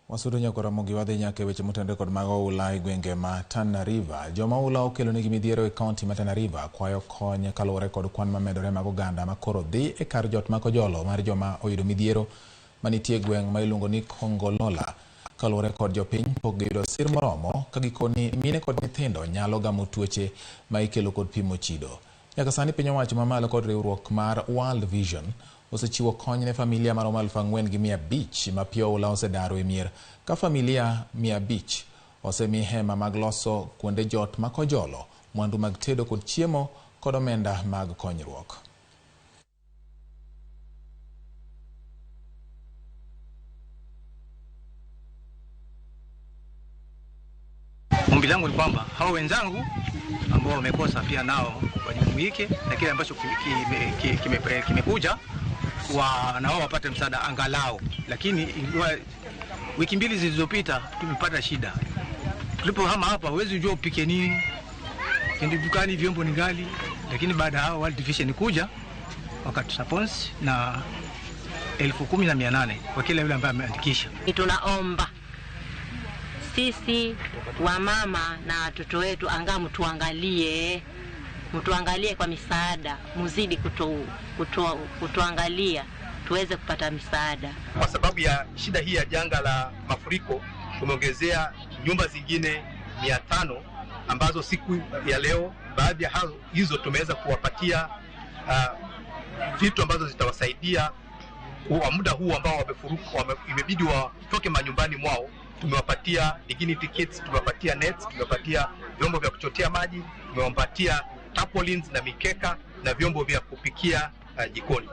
Wasudo nyakora mogi wadhi nyake weche motende kod mago ula gwenge ma Tana River. Joma ula okelo nigi midhiero e kaunti ma Tana River kwayo kony kaluwore kod kwan mamedore mag oganda makoro dhi e kar jot ma kojolo mar joma oyudo midhiero manitie gweng ma iluongo ni Kongolola. Kaluwore kod jopiny pok giyudo sir moromo ka gikoni mine kod nyithindo nyalo gamo tuoche ma ikelo kod pi mochido. Nyaka sani piny owacho mamalo kod riwruok mar World Vision osechiwo kony ne familia maromo 4,500 ma pi oula osedaro e mier, ka familia 500 osemi hema mag loso kuonde jot ma kojolo, mwandu mag tedo kod chiemo kod omenda mag konyruok. Ombi langu ni kwamba hao wenzangu ambao wamekosa pia nao wajumuike na kile ambacho kimekuja na wao wapate msaada angalau. Lakini wiki mbili zilizopita tumepata shida. Tulipohama hapa huwezi kujua upike nini. Kende dukani vyombo ni ghali, lakini baada hao World Vision kuja wakatusponsor na 10,800 kwa kila yule ambaye ameandikisha. Tunaomba sisi wa mama na watoto wetu anga mtuangalie kwa misaada, muzidi kutuangalia tuweze kupata misaada. Kwa sababu ya shida hii ya janga la mafuriko tumeongezea nyumba zingine 500 ambazo siku ya leo baadhi ya hizo tumeweza kuwapatia vitu ambazo zitawasaidia kwa muda huu ambao imebidi watoke manyumbani mwao. Tumewapatia dignity kits, tumewapatia nets, tumewapatia vyombo vya kuchotea maji, tumewapatia tarpaulins na mikeka na vyombo vya kupikia jikoni.